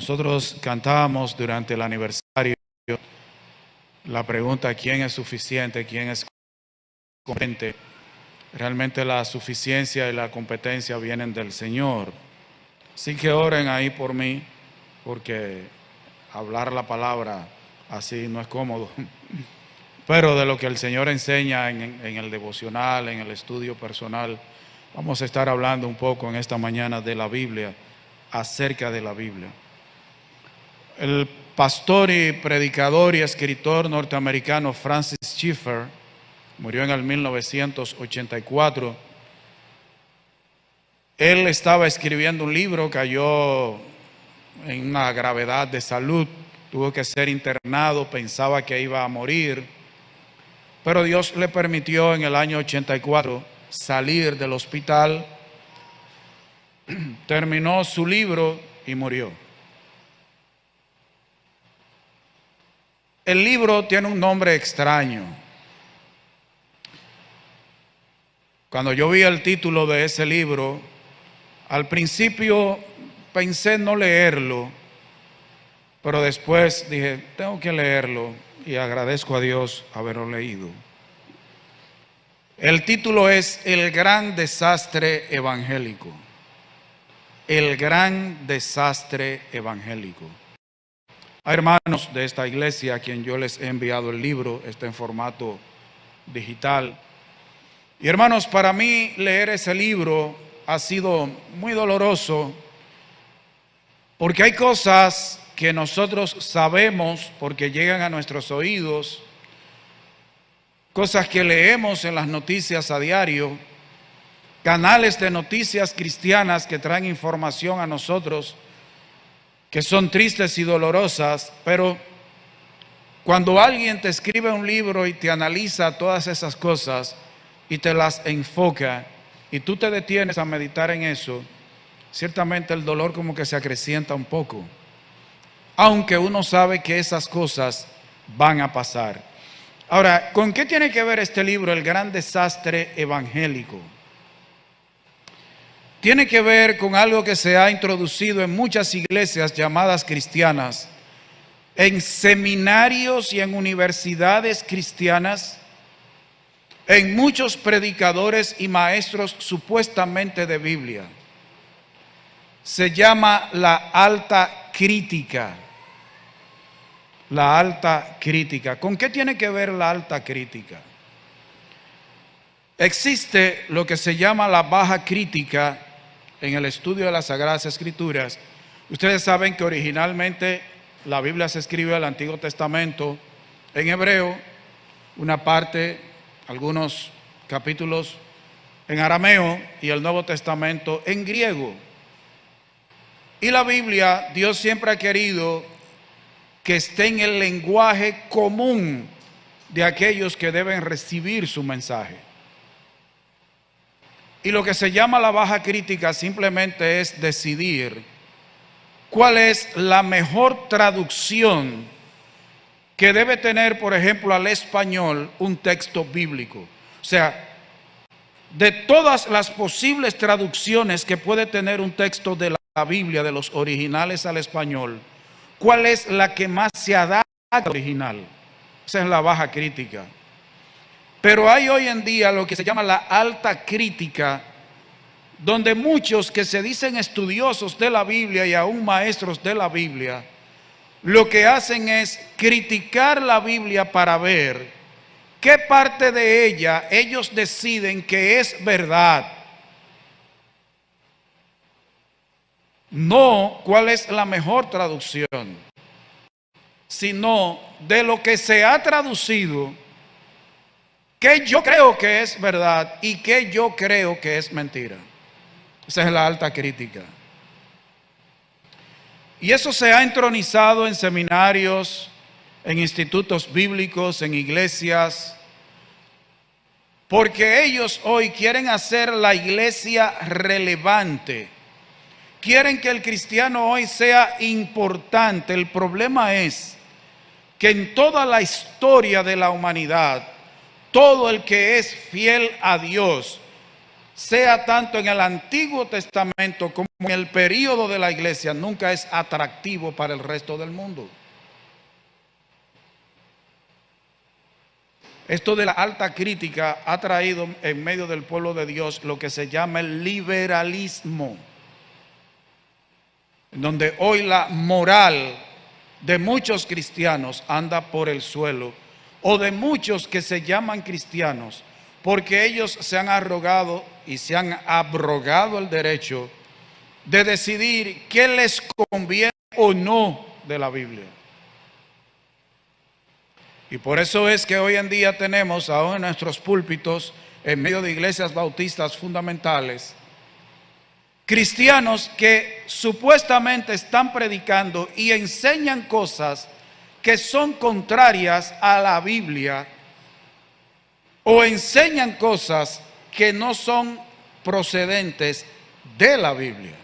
nosotros cantábamos durante el aniversario la pregunta ¿quién es suficiente? ¿Quién es competente? Realmente la suficiencia y la competencia vienen del Señor. Así que oren ahí por mí, porque hablar la palabra así no es cómodo. Pero de lo que el Señor enseña en el devocional, en el estudio personal, vamos a estar hablando un poco en esta mañana de la Biblia, acerca de la Biblia. El pastor y predicador y escritor norteamericano Francis Schaeffer murió en el 1984. Él estaba escribiendo un libro, cayó en una gravedad de salud, tuvo que ser internado, pensaba que iba a morir, pero Dios le permitió en el año 84 salir del hospital, terminó su libro y murió. El libro tiene un nombre extraño. Cuando yo vi el título de ese libro, al principio pensé no leerlo, pero después dije, tengo que leerlo y agradezco a Dios haberlo leído. El título es El gran desastre evangélico. El gran desastre evangélico. Hay hermanos de esta iglesia a quien yo les he enviado el libro, está en formato digital. Y hermanos, para mí leer ese libro ha sido muy doloroso, porque hay cosas que nosotros sabemos porque llegan a nuestros oídos, cosas que leemos en las noticias a diario, canales de noticias cristianas que traen información a nosotros, que son tristes y dolorosas, pero cuando alguien te escribe un libro y te analiza todas esas cosas y te las enfoca y tú te detienes a meditar en eso, ciertamente el dolor como que se acrecienta un poco, aunque uno sabe que esas cosas van a pasar. Ahora, ¿con qué tiene que ver este libro, El gran desastre evangélico? Tiene que ver con algo que se ha introducido en muchas iglesias llamadas cristianas, en seminarios y en universidades cristianas, en muchos predicadores y maestros supuestamente de Biblia. Se llama la alta crítica. La alta crítica. ¿Con qué tiene que ver la alta crítica? Existe lo que se llama la baja crítica en el estudio de las Sagradas Escrituras. Ustedes saben que originalmente la Biblia se escribe el Antiguo Testamento en hebreo, una parte, algunos capítulos en arameo y el Nuevo Testamento en griego. Y la Biblia, Dios siempre ha querido que esté en el lenguaje común de aquellos que deben recibir su mensaje. Y lo que se llama la baja crítica simplemente es decidir cuál es la mejor traducción que debe tener, por ejemplo, al español un texto bíblico. O sea, de todas las posibles traducciones que puede tener un texto de la Biblia, de los originales al español, ¿cuál es la que más se adapta al original? Esa es la baja crítica. Pero hay hoy en día lo que se llama la alta crítica, donde muchos que se dicen estudiosos de la Biblia y aún maestros de la Biblia, lo que hacen es criticar la Biblia para ver qué parte de ella ellos deciden que es verdad. No cuál es la mejor traducción, sino de lo que se ha traducido, que yo creo que es verdad y que yo creo que es mentira. Esa es la alta crítica. Y eso se ha entronizado en seminarios, en institutos bíblicos, en iglesias, porque ellos hoy quieren hacer la iglesia relevante. Quieren que el cristiano hoy sea importante. El problema es que en toda la historia de la humanidad, todo el que es fiel a Dios sea tanto en el Antiguo Testamento como en el período de la iglesia, nunca es atractivo para el resto del mundo. Esto de la alta crítica ha traído en medio del pueblo de Dios lo que se llama el liberalismo, donde hoy la moral de muchos cristianos anda por el suelo, o de muchos que se llaman cristianos, porque ellos se han arrogado y se han abrogado el derecho de decidir qué les conviene o no de la Biblia. Y por eso es que hoy en día tenemos aún en nuestros púlpitos, en medio de iglesias bautistas fundamentales, cristianos que supuestamente están predicando y enseñan cosas que son contrarias a la Biblia, o enseñan cosas que no son procedentes de la Biblia.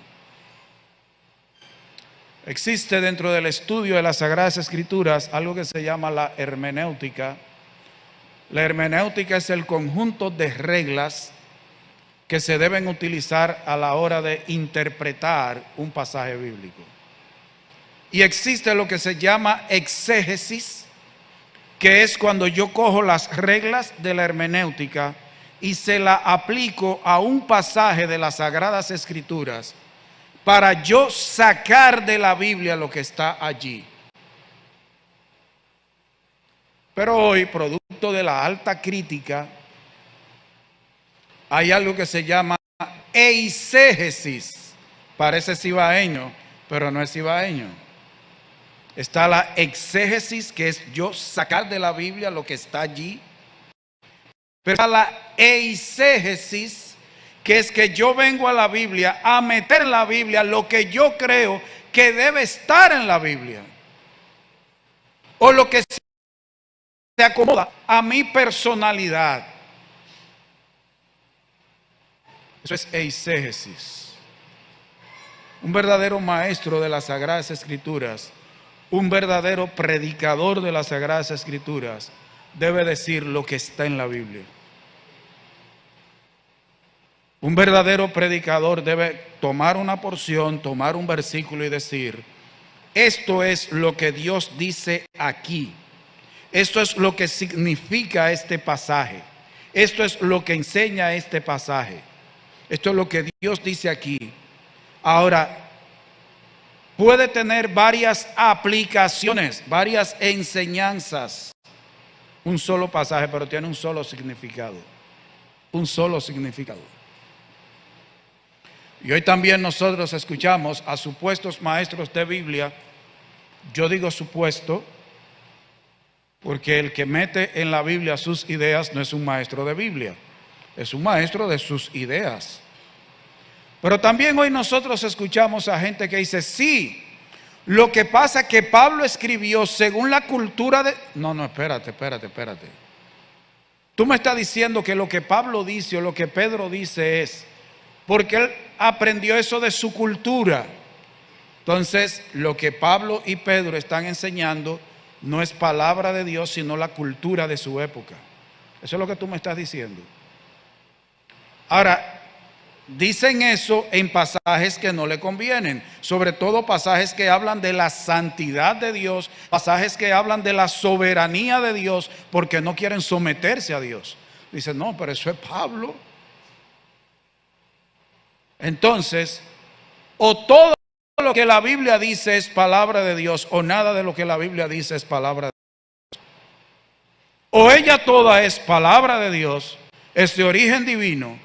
Existe dentro del estudio de las Sagradas Escrituras algo que se llama la hermenéutica. La hermenéutica es el conjunto de reglas que se deben utilizar a la hora de interpretar un pasaje bíblico. Y existe lo que se llama exégesis, que es cuando yo cojo las reglas de la hermenéutica y se la aplico a un pasaje de las Sagradas Escrituras para yo sacar de la Biblia lo que está allí. Pero hoy, producto de la alta crítica, hay algo que se llama eisegesis. Parece cibaeño, pero no es cibaeño. Está la exégesis, que es yo sacar de la Biblia lo que está allí. Pero está la eisegesis, que es que yo vengo a la Biblia a meter en la Biblia lo que yo creo que debe estar en la Biblia, o lo que se acomoda a mi personalidad. Eso es eisegesis. Un verdadero maestro de las Sagradas Escrituras, un verdadero predicador de las Sagradas Escrituras, debe decir lo que está en la Biblia. Un verdadero predicador debe tomar una porción, tomar un versículo y decir: esto es lo que Dios dice aquí. Esto es lo que significa este pasaje. Esto es lo que enseña este pasaje. Esto es lo que Dios dice aquí. Ahora, puede tener varias aplicaciones, varias enseñanzas. Un solo pasaje, pero tiene un solo significado. Un solo significado. Y hoy también nosotros escuchamos a supuestos maestros de Biblia. Yo digo supuesto porque el que mete en la Biblia sus ideas no es un maestro de Biblia, es un maestro de sus ideas. Pero también hoy nosotros escuchamos a gente que dice: sí, lo que pasa es que Pablo escribió según la cultura de... No, espérate. Tú me estás diciendo que lo que Pablo dice o lo que Pedro dice es porque él aprendió eso de su cultura. Entonces, lo que Pablo y Pedro están enseñando no es palabra de Dios, sino la cultura de su época. Eso es lo que tú me estás diciendo. Ahora, dicen eso en pasajes que no le convienen, sobre todo pasajes que hablan de la santidad de Dios, pasajes que hablan de la soberanía de Dios, porque no quieren someterse a Dios. Dicen: no, pero eso es Pablo. Entonces, o todo lo que la Biblia dice es palabra de Dios, o nada de lo que la Biblia dice es palabra de Dios. O ella toda es palabra de Dios, es de origen divino,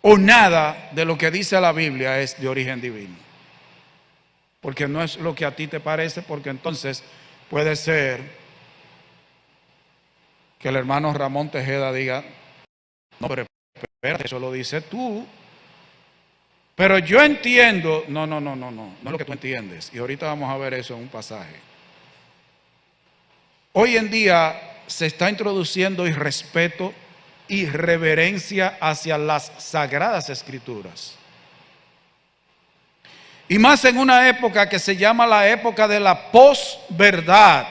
o nada de lo que dice la Biblia es de origen divino. Porque no es lo que a ti te parece, porque entonces puede ser que el hermano Ramón Tejeda diga: no, pero espérate, eso lo dices tú. Pero yo entiendo. No es lo que tú entiendes. Y ahorita vamos a ver eso en un pasaje. Hoy en día se está introduciendo irrespeto y reverencia hacia las Sagradas Escrituras. Y más en una época que se llama la época de la posverdad.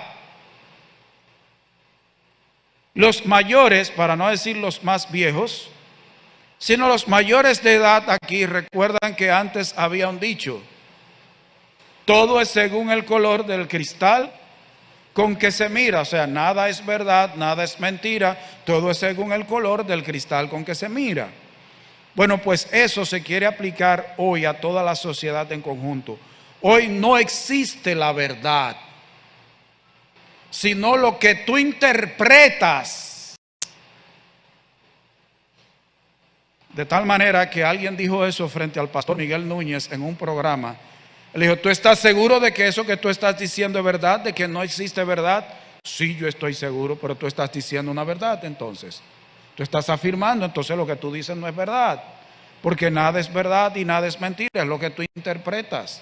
Los mayores, para no decir los más viejos, sino los mayores de edad aquí recuerdan que antes había un dicho: todo es según el color del cristal con que se mira. O sea, nada es verdad, nada es mentira, todo es según el color del cristal con que se mira. Bueno, pues eso se quiere aplicar hoy a toda la sociedad en conjunto. Hoy no existe la verdad, sino lo que tú interpretas. De tal manera que alguien dijo eso frente al pastor Miguel Núñez en un programa. Él dijo: ¿tú estás seguro de que eso que tú estás diciendo es verdad, de que no existe verdad? Sí, yo estoy seguro, pero tú estás diciendo una verdad entonces. Tú estás afirmando, entonces lo que tú dices no es verdad. Porque nada es verdad y nada es mentira, es lo que tú interpretas.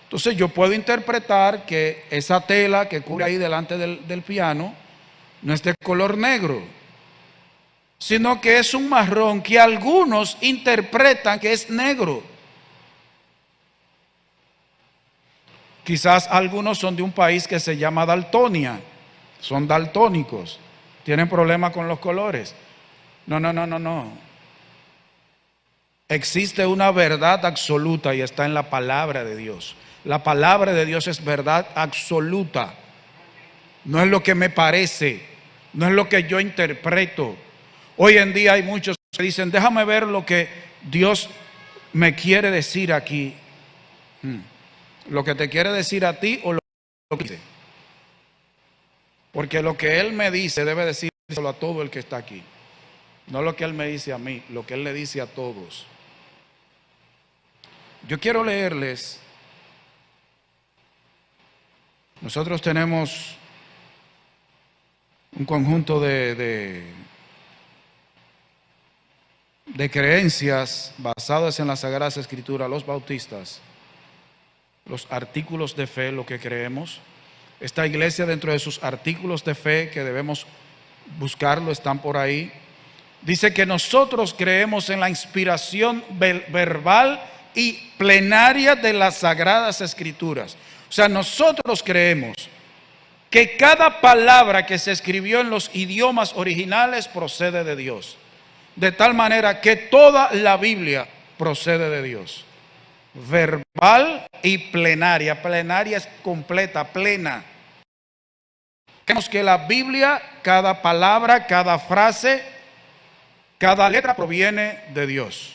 Entonces yo puedo interpretar que esa tela que cubre ahí delante del piano no es de color negro, sino que es un marrón que algunos interpretan que es negro. Quizás algunos son de un país que se llama Daltonia, son daltónicos, tienen problemas con los colores. No. Existe una verdad absoluta y está en la palabra de Dios. La palabra de Dios es verdad absoluta. No es lo que me parece, no es lo que yo interpreto. Hoy en día hay muchos que dicen: déjame ver lo que Dios me quiere decir aquí. Lo que te quiere decir a ti o lo que dice. Porque lo que Él me dice debe decírselo a todo el que está aquí. No lo que Él me dice a mí, lo que Él le dice a todos. Yo quiero leerles. Nosotros tenemos un conjunto de creencias basadas en las Sagradas Escrituras, los bautistas, los artículos de fe, lo que creemos. Esta iglesia, dentro de sus artículos de fe, que debemos buscarlo, están por ahí, dice que nosotros creemos en la inspiración verbal y plenaria de las Sagradas Escrituras. O sea, nosotros creemos que cada palabra que se escribió en los idiomas originales procede de Dios. De tal manera que toda la Biblia procede de Dios. Verbal y plenaria. Plenaria es completa, plena. Creemos que la Biblia, cada palabra, cada frase, cada letra proviene de Dios.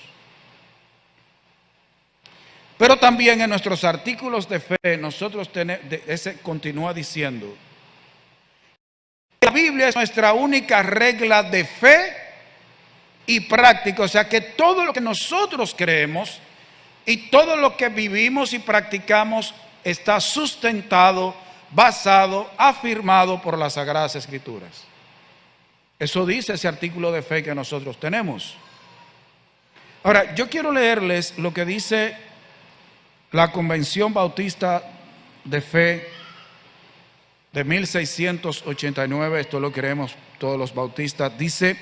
Pero también en nuestros artículos de fe, nosotros ese continúa diciendo: la Biblia es nuestra única regla de fe y práctica. O sea que todo lo que nosotros creemos y todo lo que vivimos y practicamos está sustentado, basado, afirmado por las Sagradas Escrituras. Eso dice ese artículo de fe que nosotros tenemos. Ahora, yo quiero leerles lo que dice la Convención Bautista de Fe de 1689, esto lo creemos todos los bautistas. Dice: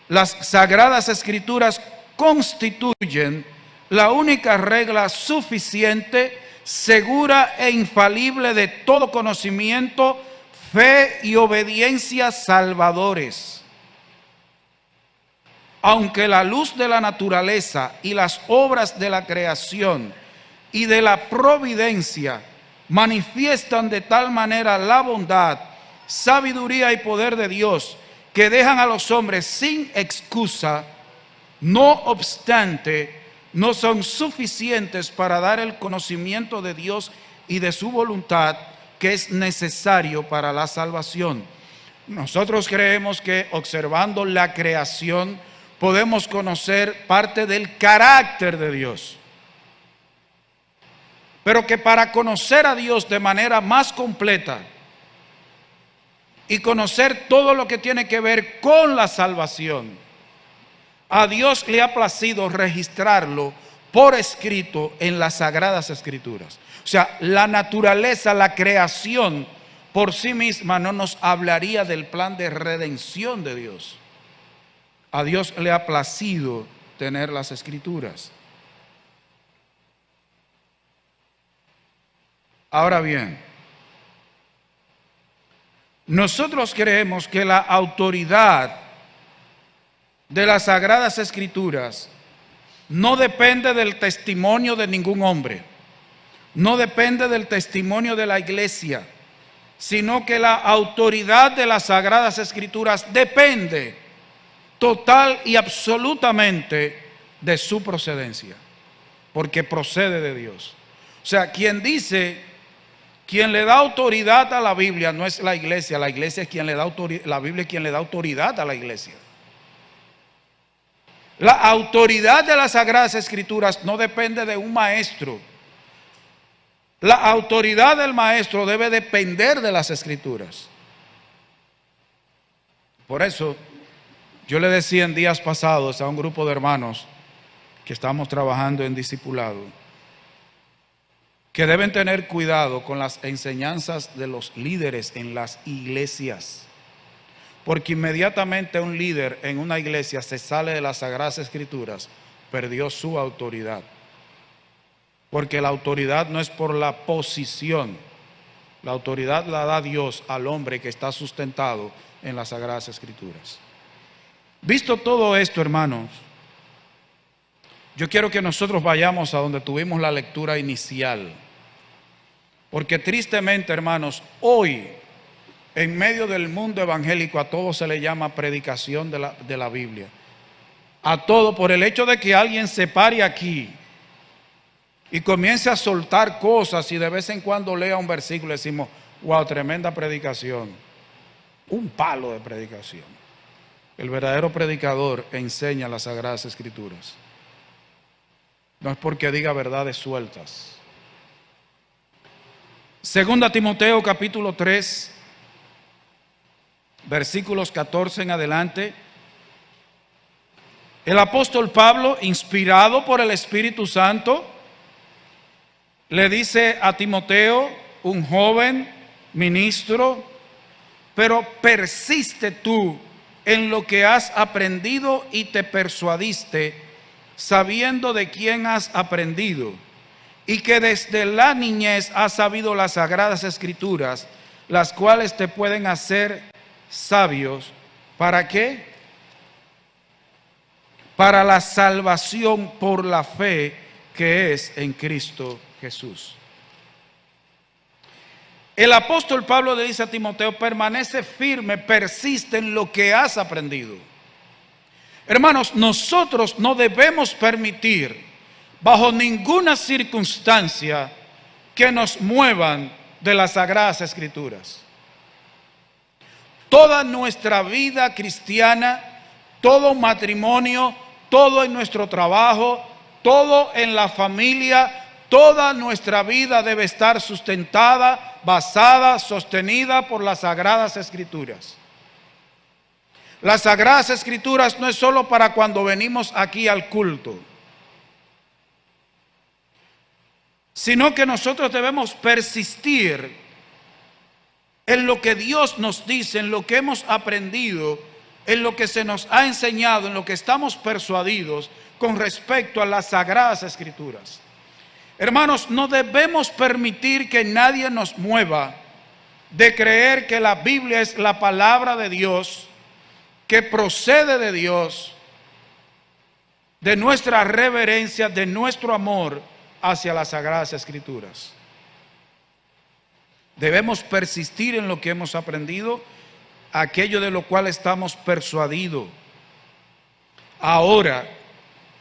las Sagradas Escrituras constituyen la única regla suficiente, segura e infalible de todo conocimiento, fe y obediencia salvadores. Aunque la luz de la naturaleza y las obras de la creación y de la providencia manifiestan de tal manera la bondad, sabiduría y poder de Dios, que dejan a los hombres sin excusa, no obstante, no son suficientes para dar el conocimiento de Dios y de su voluntad que es necesario para la salvación. Nosotros creemos que observando la creación podemos conocer parte del carácter de Dios, pero que para conocer a Dios de manera más completa y conocer todo lo que tiene que ver con la salvación, a Dios le ha placido registrarlo por escrito en las Sagradas Escrituras. O sea, la naturaleza, la creación por sí misma no nos hablaría del plan de redención de Dios. A Dios le ha placido tener las Escrituras. Ahora bien, nosotros creemos que la autoridad de las Sagradas Escrituras no depende del testimonio de ningún hombre, no depende del testimonio de la iglesia, sino que la autoridad de las Sagradas Escrituras depende total y absolutamente de su procedencia, porque procede de Dios. O sea, quien le da autoridad a la Biblia no es la iglesia es quien le da autoridad, la Biblia es quien le da autoridad a la iglesia. La autoridad de las Sagradas Escrituras no depende de un maestro. La autoridad del maestro debe depender de las Escrituras. Por eso, yo le decía en días pasados a un grupo de hermanos que estamos trabajando en discipulado, que deben tener cuidado con las enseñanzas de los líderes en las iglesias. Porque inmediatamente un líder en una iglesia se sale de las Sagradas Escrituras, perdió su autoridad. Porque la autoridad no es por la posición, la autoridad la da Dios al hombre que está sustentado en las Sagradas Escrituras. Visto todo esto, hermanos, yo quiero que nosotros vayamos a donde tuvimos la lectura inicial. Porque tristemente, hermanos, hoy, en medio del mundo evangélico, a todo se le llama predicación de la Biblia. A todo, por el hecho de que alguien se pare aquí y comience a soltar cosas y de vez en cuando lea un versículo, decimos, wow, tremenda predicación. Un palo de predicación. El verdadero predicador enseña las Sagradas Escrituras. No es porque diga verdades sueltas. Segunda Timoteo capítulo 3, versículos 14 en adelante. El apóstol Pablo, inspirado por el Espíritu Santo, le dice a Timoteo, un joven ministro, pero persiste tú en lo que has aprendido y te persuadiste, sabiendo de quién has aprendido, y que desde la niñez has sabido las Sagradas Escrituras, las cuales te pueden hacer sabios. ¿Para qué? Para la salvación por la fe que es en Cristo Jesús. El apóstol Pablo le dice a Timoteo, permanece firme, persiste en lo que has aprendido. Hermanos, nosotros no debemos permitir bajo ninguna circunstancia que nos muevan de las Sagradas Escrituras. Toda nuestra vida cristiana, todo matrimonio, todo en nuestro trabajo, todo en la familia, toda nuestra vida debe estar sustentada, basada, sostenida por las Sagradas Escrituras. Las Sagradas Escrituras no es solo para cuando venimos aquí al culto, sino que nosotros debemos persistir en lo que Dios nos dice, en lo que hemos aprendido, en lo que se nos ha enseñado, en lo que estamos persuadidos con respecto a las Sagradas Escrituras. Hermanos, no debemos permitir que nadie nos mueva de creer que la Biblia es la palabra de Dios, que procede de Dios, de nuestra reverencia, de nuestro amor hacia las Sagradas Escrituras. Debemos persistir en lo que hemos aprendido, aquello de lo cual estamos persuadidos. Ahora,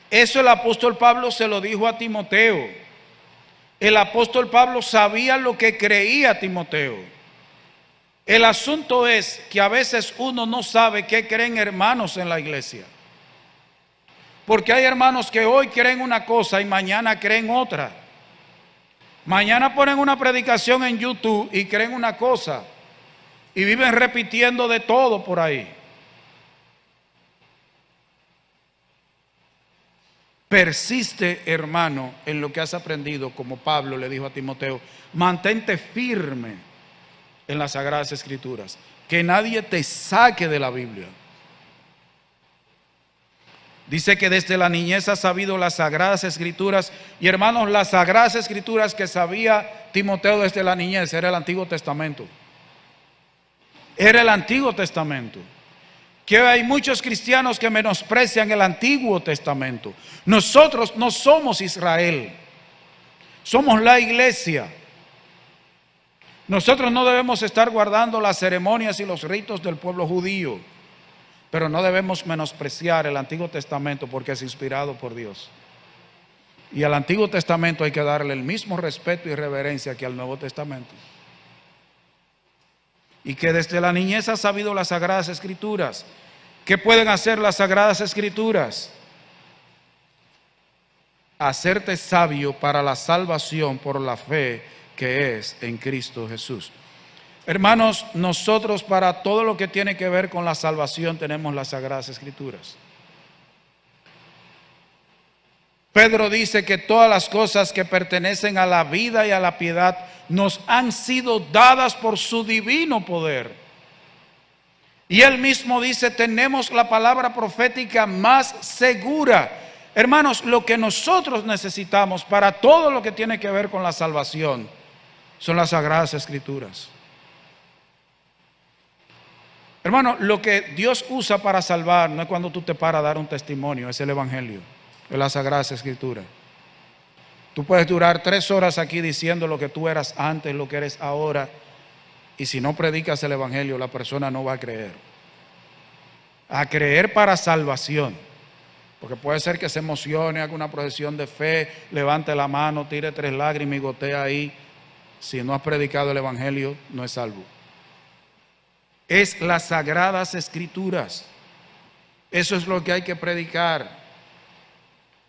eso el apóstol Pablo se lo dijo a Timoteo. El apóstol Pablo sabía lo que creía Timoteo. El asunto es que a veces uno no sabe qué creen hermanos en la iglesia. Porque hay hermanos que hoy creen una cosa y mañana creen otra. Mañana ponen una predicación en YouTube y creen una cosa. Y viven repitiendo de todo por ahí. Persiste, hermano, en lo que has aprendido, como Pablo le dijo a Timoteo. Mantente firme en las Sagradas Escrituras. Que nadie te saque de la Biblia. Dice que desde la niñez has sabido las Sagradas Escrituras. Y hermanos, las Sagradas Escrituras que sabía Timoteo desde la niñez era el Antiguo Testamento. Era el Antiguo Testamento. que hay muchos cristianos que menosprecian el Antiguo Testamento. Nosotros no somos Israel, somos la iglesia. Nosotros no debemos estar guardando las ceremonias y los ritos del pueblo judío, pero no debemos menospreciar el Antiguo Testamento porque es inspirado por Dios. Y al Antiguo Testamento hay que darle el mismo respeto y reverencia que al Nuevo Testamento. Y que desde la niñez ha sabido las Sagradas Escrituras. ¿Qué pueden hacer las Sagradas Escrituras? Hacerte sabio para la salvación por la fe que es en Cristo Jesús. Hermanos, nosotros para todo lo que tiene que ver con la salvación tenemos las Sagradas Escrituras. Pedro dice que todas las cosas que pertenecen a la vida y a la piedad nos han sido dadas por su divino poder. Y él mismo dice, tenemos la palabra profética más segura. Hermanos, lo que nosotros necesitamos para todo lo que tiene que ver con la salvación son las Sagradas Escrituras. Hermano, lo que Dios usa para salvar no es cuando tú te paras a dar un testimonio, es el Evangelio, es las Sagradas Escrituras. Tú puedes durar 3 horas aquí diciendo lo que tú eras antes, lo que eres ahora, y si no predicas el Evangelio, la persona no va a creer. A creer para salvación. Porque puede ser que se emocione, haga una procesión de fe, levante la mano, tire 3 lágrimas y gotea ahí. Si no has predicado el Evangelio, no es salvo. Es las Sagradas Escrituras. Eso es lo que hay que predicar.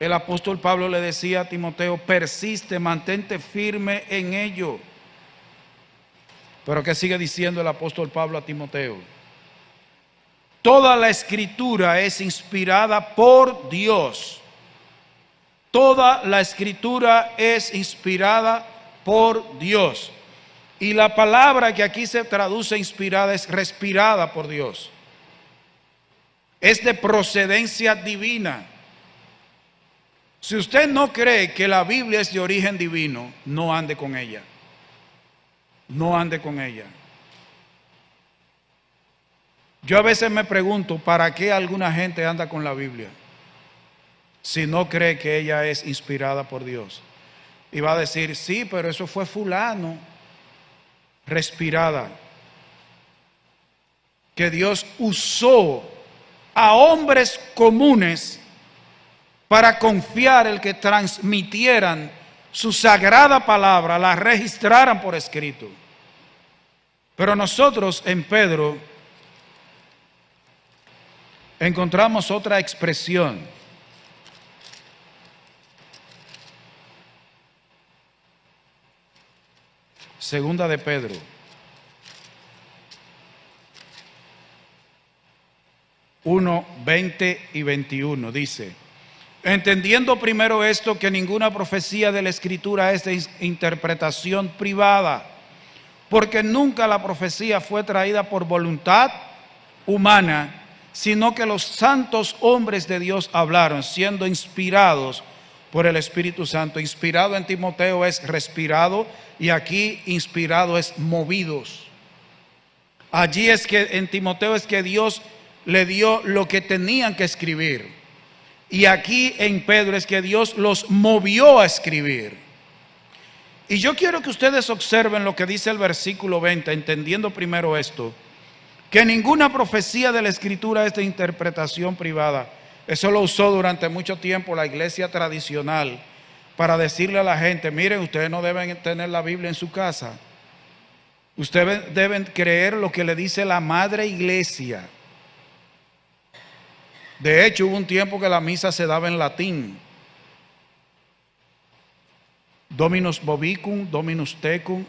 El apóstol Pablo le decía a Timoteo, persiste, mantente firme en ello. Pero ¿qué sigue diciendo el apóstol Pablo a Timoteo? Toda la Escritura es inspirada por Dios. Toda la Escritura es inspirada por Dios. Y la palabra que aquí se traduce inspirada es respirada por Dios. Es de procedencia divina. Si usted no cree que la Biblia es de origen divino, no ande con ella. No ande con ella. Yo a veces me pregunto, ¿para qué alguna gente anda con la Biblia? Si no cree que ella es inspirada por Dios. Y va a decir, sí, pero eso fue fulano. Respirada. Que Dios usó a hombres comunes para confiar en que transmitieran su sagrada palabra, la registraran por escrito. Pero nosotros en Pedro encontramos otra expresión. Segunda de Pedro. Uno, 20 y 21 dice, entendiendo primero esto, que ninguna profecía de la Escritura es de interpretación privada, porque nunca la profecía fue traída por voluntad humana, sino que los santos hombres de Dios hablaron, siendo inspirados por el Espíritu Santo. Inspirado en Timoteo es respirado, y aquí inspirado es movidos. Allí es que en Timoteo es que Dios le dio lo que tenían que escribir. Y aquí en Pedro es que Dios los movió a escribir. Y yo quiero que ustedes observen lo que dice el versículo 20, entendiendo primero esto, que ninguna profecía de la Escritura es de interpretación privada. Eso lo usó durante mucho tiempo la iglesia tradicional para decirle a la gente, miren, ustedes no deben tener la Biblia en su casa. Ustedes deben creer lo que le dice la madre iglesia. De hecho, hubo un tiempo que la misa se daba en latín. Dominus vobicum, Dominus tecum,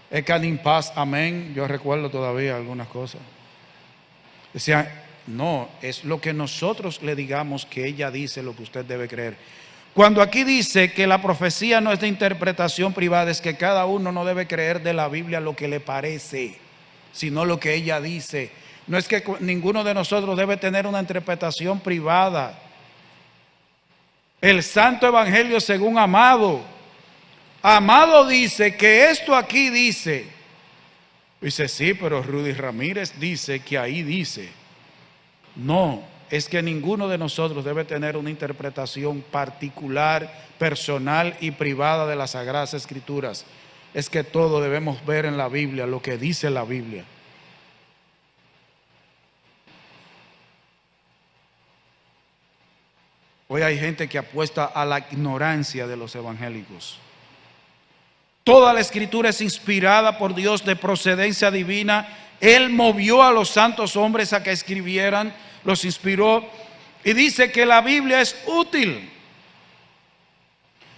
ecan in paz, amén. Yo recuerdo todavía algunas cosas. Decía, no, es lo que nosotros le digamos que ella dice lo que usted debe creer. Cuando aquí dice que la profecía no es de interpretación privada, es que cada uno no debe creer de la Biblia lo que le parece, sino lo que ella dice. No es que ninguno de nosotros debe tener una interpretación privada. El Santo Evangelio según Amado. Amado dice que esto aquí dice Dice, sí, pero Rudy Ramírez dice que ahí dice. No, es que ninguno de nosotros debe tener una interpretación particular, personal y privada de las Sagradas Escrituras. Es que todo debemos ver en la Biblia, lo que dice la Biblia. Hoy hay gente que apuesta a la ignorancia de los evangélicos. Toda la Escritura es inspirada por Dios, de procedencia divina. Él movió a los santos hombres a que escribieran, los inspiró, y dice que la Biblia es útil.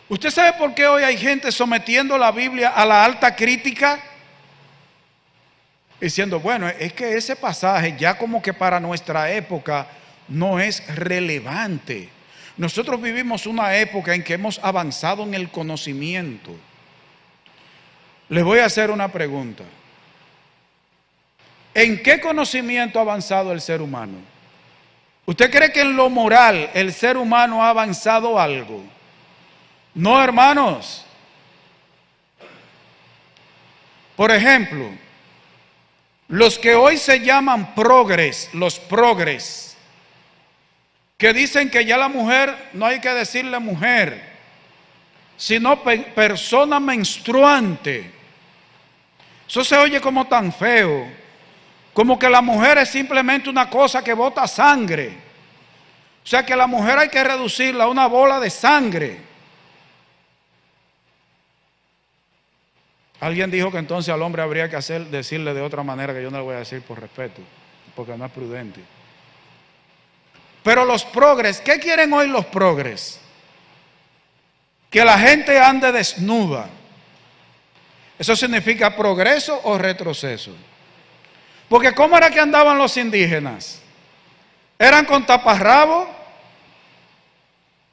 ¿Usted sabe por qué hoy hay gente sometiendo la Biblia a la alta crítica? Diciendo, bueno, es que ese pasaje ya como que para nuestra época no es relevante. Nosotros vivimos una época en que hemos avanzado en el conocimiento. Les voy a hacer una pregunta. ¿En qué conocimiento ha avanzado el ser humano? ¿Usted cree que en lo moral el ser humano ha avanzado algo? No, hermanos. Por ejemplo, los que hoy se llaman progres, los progres, que dicen que ya la mujer no hay que decirle mujer, sino persona menstruante. Eso se oye como tan feo, como que la mujer es simplemente una cosa que bota sangre. O sea que la mujer hay que reducirla a una bola de sangre. Alguien dijo que entonces al hombre habría que decirle de otra manera, que yo no le voy a decir por respeto, porque no es prudente. Pero los progres, ¿qué quieren hoy los progres? Que la gente ande desnuda. ¿Eso significa progreso o retroceso? Porque ¿cómo era que andaban los indígenas? ¿Eran con taparrabo?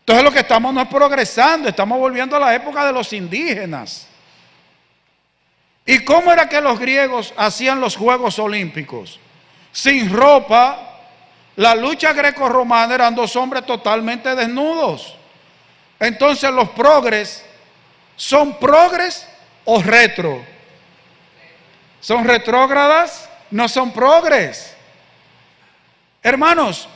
Entonces lo que estamos no es progresando, estamos volviendo a la época de los indígenas. ¿Y cómo era que los griegos hacían los Juegos Olímpicos? Sin ropa. La lucha grecorromana eran dos hombres totalmente desnudos. Entonces los progres, ¿son progres o retro? ¿Son retrógradas? No son progres. Hermanos,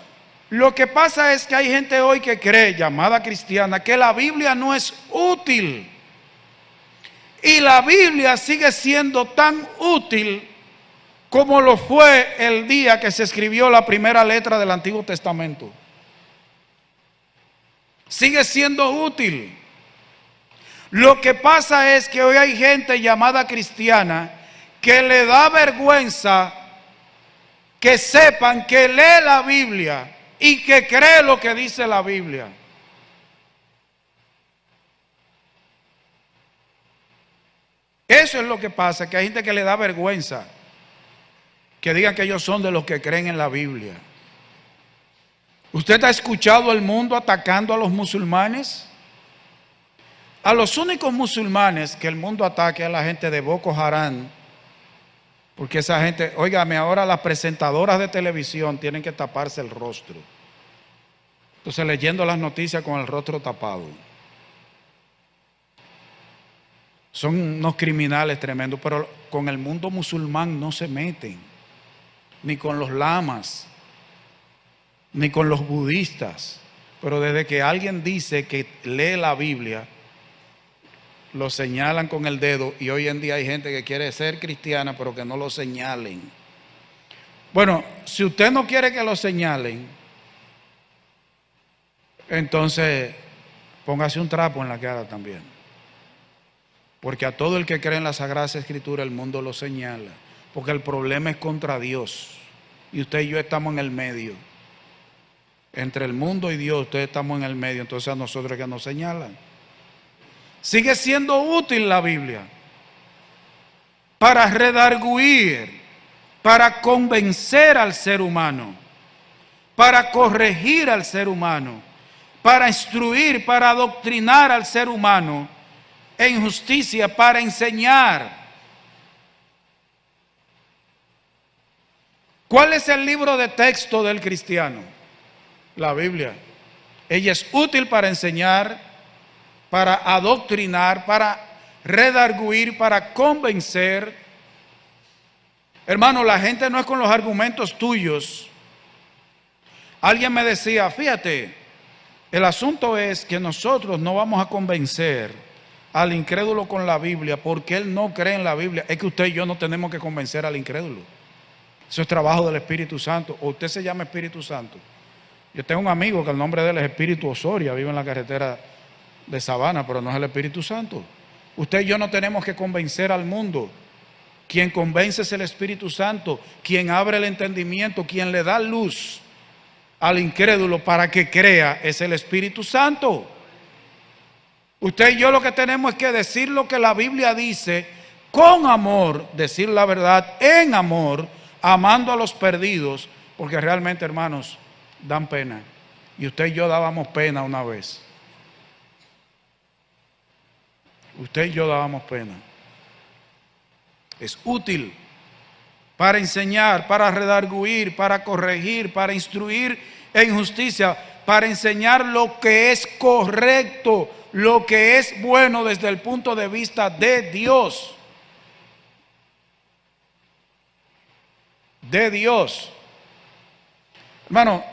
lo que pasa es que hay gente hoy que cree, llamada cristiana, que la Biblia no es útil. Y la Biblia sigue siendo tan útil como lo fue el día que se escribió la primera letra del Antiguo Testamento. Sigue siendo útil. Lo que pasa es que hoy hay gente llamada cristiana que le da vergüenza que sepan que lee la Biblia y que cree lo que dice la Biblia. Eso es lo que pasa, que hay gente que le da vergüenza que digan que ellos son de los que creen en la Biblia. ¿Usted ha escuchado al mundo atacando a los musulmanes? A los únicos musulmanes que el mundo ataque a la gente de Boko Haram, porque esa gente, óigame, ahora las presentadoras de televisión tienen que taparse el rostro. Entonces leyendo las noticias con el rostro tapado. Son unos criminales tremendos, pero con el mundo musulmán no se meten, ni con los lamas, ni con los budistas. Pero desde que alguien dice que lee la Biblia, lo señalan con el dedo, y hoy en día hay gente que quiere ser cristiana pero que no lo señalen. Bueno, si usted no quiere que lo señalen, entonces póngase un trapo en la cara también. Porque a todo el que cree en la Sagrada Escritura el mundo lo señala. Porque el problema es contra Dios. Y usted y yo estamos en el medio. Entre el mundo y Dios, ustedes estamos en el medio. Entonces a nosotros que nos señalan. Sigue siendo útil la Biblia para redarguir, para convencer al ser humano, para corregir al ser humano, para instruir, para adoctrinar al ser humano en justicia, para enseñar. ¿Cuál es el libro de texto del cristiano? La Biblia. Ella es útil para enseñar, para adoctrinar, para redarguir, para convencer. Hermano, la gente no es con los argumentos tuyos. Alguien me decía, fíjate, el asunto es que nosotros no vamos a convencer al incrédulo con la Biblia porque él no cree en la Biblia. Es que usted y yo no tenemos que convencer al incrédulo. Eso es trabajo del Espíritu Santo. O usted se llama Espíritu Santo. Yo tengo un amigo que el nombre de él es Espíritu Osoria, vive en la carretera de Sabana, pero no es el Espíritu Santo. Usted y yo no tenemos que convencer al mundo. Quien convence es el Espíritu Santo, quien abre el entendimiento, quien le da luz al incrédulo para que crea es el Espíritu Santo. Usted y yo lo que tenemos es que decir lo que la Biblia dice con amor, decir la verdad en amor, amando a los perdidos, porque realmente, hermanos, dan pena. Y usted y yo dábamos pena una vez. Usted y yo dábamos pena. Es útil para enseñar, para redarguir, para corregir, para instruir en justicia, para enseñar lo que es correcto, lo que es bueno desde el punto de vista de Dios. De Dios. Hermano,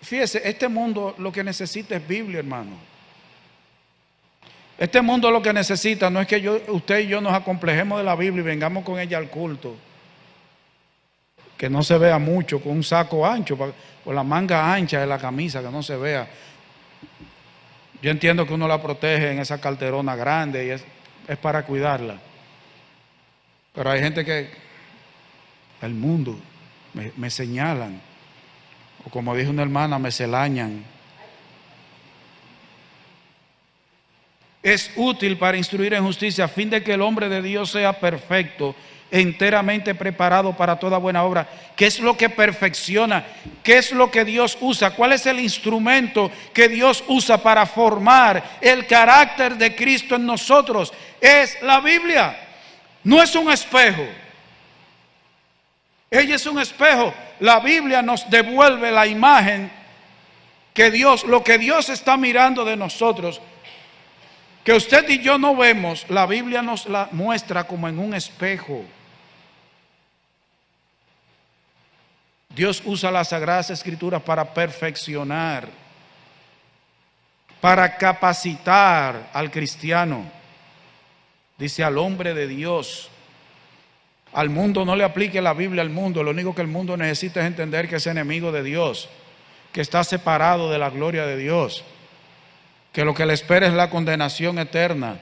fíjese, este mundo lo que necesita es Biblia, hermano. Este mundo lo que necesita no es que usted y yo nos acomplejemos de la Biblia y vengamos con ella al culto. Que no se vea mucho, con un saco ancho, o la manga ancha de la camisa, que no se vea. Yo entiendo que uno la protege en esa carterona grande y es para cuidarla. Pero hay gente que, el mundo, me señalan. O como dijo una hermana, me celañan. Es útil para instruir en justicia a fin de que el hombre de Dios sea perfecto, enteramente preparado para toda buena obra. ¿Qué es lo que perfecciona? ¿Qué es lo que Dios usa? ¿Cuál es el instrumento que Dios usa para formar el carácter de Cristo en nosotros? Es la Biblia. No es un espejo. Ella es un espejo. La Biblia nos devuelve la imagen que Dios, lo que Dios está mirando de nosotros, que usted y yo no vemos. La Biblia nos la muestra como en un espejo. Dios usa las Sagradas Escrituras para perfeccionar, para capacitar al cristiano. Dice al hombre de Dios. Al mundo no le aplique la Biblia al mundo. Lo único que el mundo necesita es entender que es enemigo de Dios, que está separado de la gloria de Dios, que lo que le espera es la condenación eterna,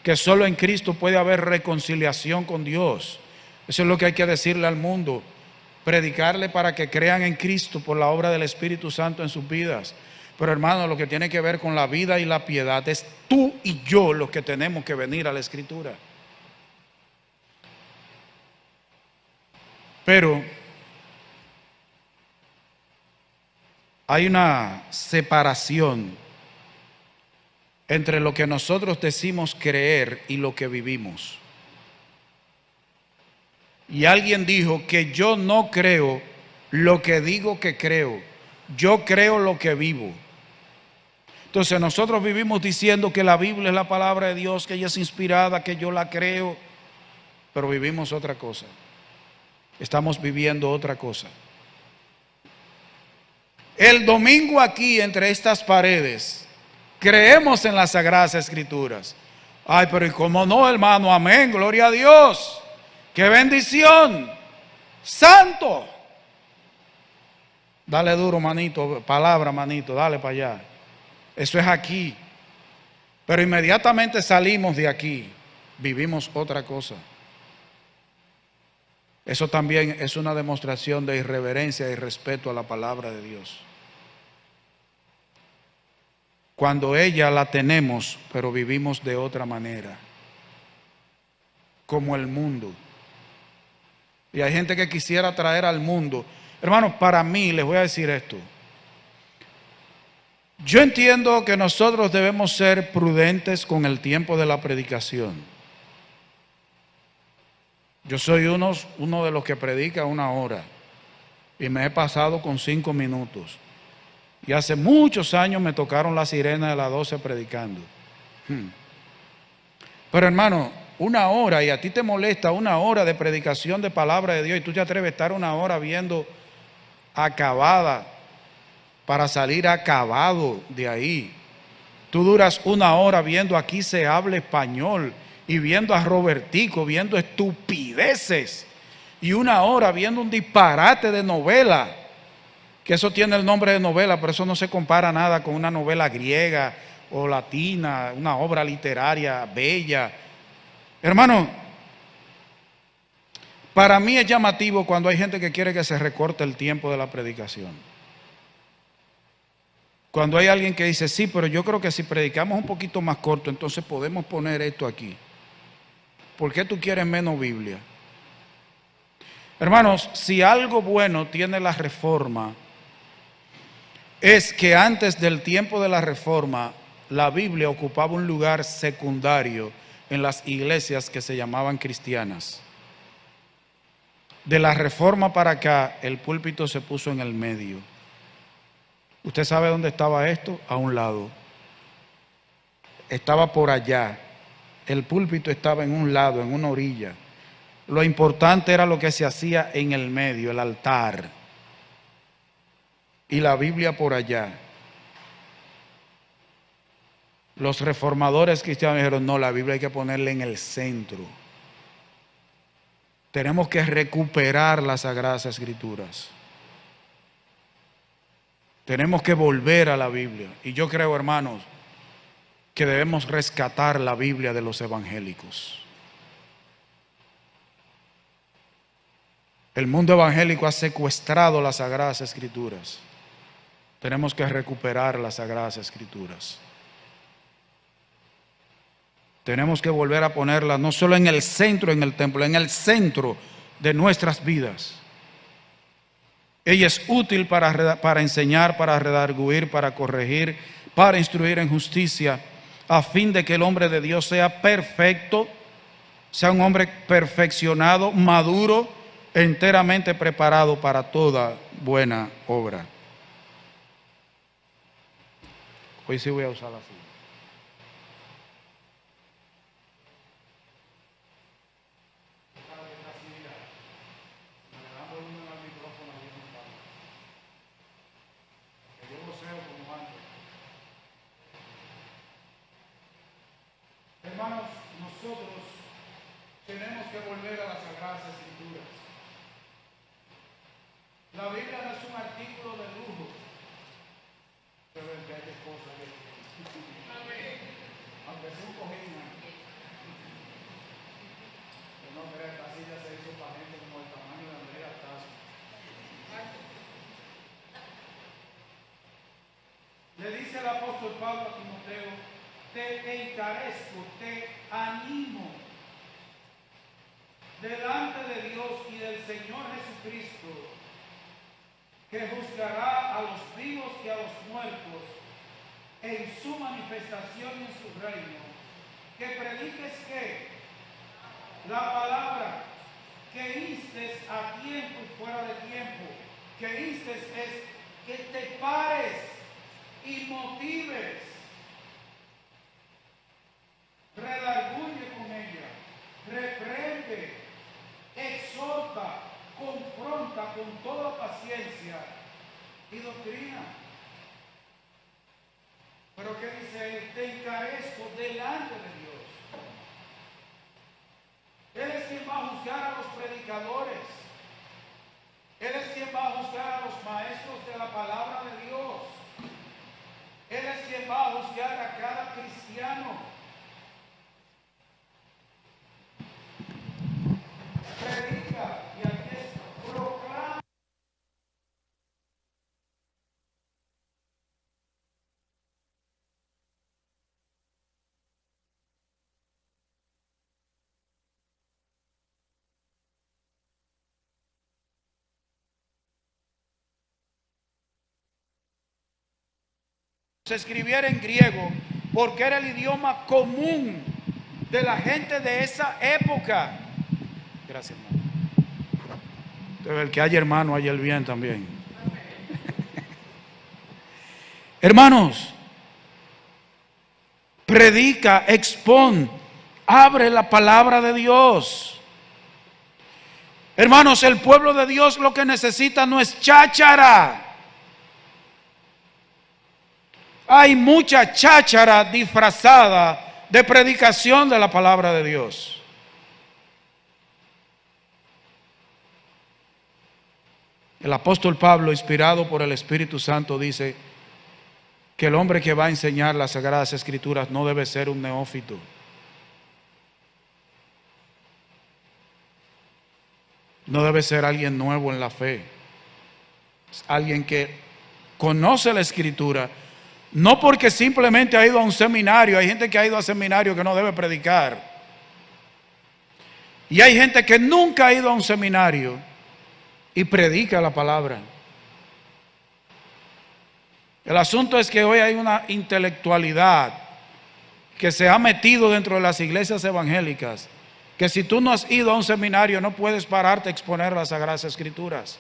que solo en Cristo puede haber reconciliación con Dios. Eso es lo que hay que decirle al mundo, predicarle para que crean en Cristo por la obra del Espíritu Santo en sus vidas. Pero hermano, lo que tiene que ver con la vida y la piedad es tú y yo los que tenemos que venir a la Escritura. Pero hay una separación entre lo que nosotros decimos creer y lo que vivimos. Y alguien dijo que yo no creo lo que digo que creo, yo creo lo que vivo. Entonces nosotros vivimos diciendo que la Biblia es la palabra de Dios, que ella es inspirada, que yo la creo, pero vivimos otra cosa. Estamos viviendo otra cosa. El domingo aquí entre estas paredes creemos en las Sagradas Escrituras. Ay, pero ¿y cómo no, hermano? Amén, gloria a Dios. ¡Qué bendición! ¡Santo! Dale duro, manito, palabra, manito, dale para allá. Eso es aquí. Pero inmediatamente salimos de aquí, vivimos otra cosa. Eso también es una demostración de irreverencia y respeto a la palabra de Dios. Cuando ella la tenemos, pero vivimos de otra manera, como el mundo. Y hay gente que quisiera traer al mundo. Hermanos, para mí, les voy a decir esto. Yo entiendo que nosotros debemos ser prudentes con el tiempo de la predicación. Yo soy uno de los que predica 1 hora y me he pasado con 5 minutos. Y hace muchos años me tocaron la sirena de las 12 predicando. Pero hermano, una hora, y a ti te molesta una hora de predicación de palabra de Dios, y tú te atreves a estar una hora viendo acabada para salir acabado de ahí. Tú duras una hora viendo Aquí se habla español y viendo a Robertico, viendo estupideces, y una hora viendo un disparate de novela, que eso tiene el nombre de novela, pero eso no se compara nada con una novela griega o latina, una obra literaria bella. Hermano, para mí es llamativo cuando hay gente que quiere que se recorte el tiempo de la predicación. Cuando hay alguien que dice, sí, pero yo creo que si predicamos un poquito más corto, entonces podemos poner esto aquí. ¿Por qué tú quieres menos Biblia? Hermanos, si algo bueno tiene la reforma, es que antes del tiempo de la reforma, la Biblia ocupaba un lugar secundario en las iglesias que se llamaban cristianas. De la reforma para acá, el púlpito se puso en el medio. ¿Usted sabe dónde estaba esto? A un lado. Estaba por allá. El púlpito estaba en un lado, en una orilla. Lo importante era lo que se hacía en el medio, el altar. Y la Biblia por allá. Los reformadores cristianos dijeron, no, la Biblia hay que ponerla en el centro. Tenemos que recuperar las Sagradas Escrituras. Tenemos que volver a la Biblia. Y yo creo, hermanos, que debemos rescatar la Biblia de los evangélicos. El mundo evangélico ha secuestrado las Sagradas Escrituras. Tenemos que recuperar las Sagradas Escrituras. Tenemos que volver a ponerlas no solo en el centro, en el templo, en el centro de nuestras vidas. Ella es útil para enseñar, para redarguir, para corregir, para instruir en justicia, a fin de que el hombre de Dios sea perfecto, sea un hombre perfeccionado, maduro, enteramente preparado para toda buena obra. Hoy sí voy a usar así. Hermanos, nosotros tenemos que volver a las Sagradas Escrituras. La Biblia no es un artículo de lujo. Pero es que hay cosas que aunque sea un cojín, que no crea que esta silla se hizo para gente como el tamaño de Andrea Tazo. Le dice el apóstol Pablo a Timoteo, te encarezco, te animo delante de Dios y del Señor Jesucristo, que juzgará a los vivos y a los muertos en su manifestación y en su reino, que prediques que la palabra, que instes a tiempo y fuera de tiempo, que instes es que te pares y motives, redarguye con ella, reprende, exhorta, confronta con toda paciencia y doctrina. Pero ¿qué dice él? Te encarezco delante de Dios. Él es quien va a juzgar a los predicadores. Él es quien va a juzgar a los maestros de la palabra de Dios. Él es quien va a juzgar a cada cristiano. Predica y aquí es proclama. Se escribiera en griego porque era el idioma común de la gente de esa época. Gracias, hermano. El que haya hermano, haya el bien también. Hermanos, predica, expón, Abre la palabra de Dios. Hermanos, el pueblo de Dios lo que necesita no es cháchara. Hay mucha cháchara disfrazada de predicación de la palabra de Dios. El apóstol Pablo, inspirado por el Espíritu Santo, dice que el hombre que va a enseñar las Sagradas Escrituras no debe ser un neófito. No debe ser alguien nuevo en la fe. Es alguien que conoce la Escritura, no porque simplemente ha ido a un seminario. Hay gente que ha ido a seminario que no debe predicar. Y hay gente que nunca ha ido a un seminario y predica la palabra. El asunto es que hoy hay una intelectualidad que se ha metido dentro de las iglesias evangélicas, que si tú no has ido a un seminario no puedes pararte a exponer las Sagradas Escrituras.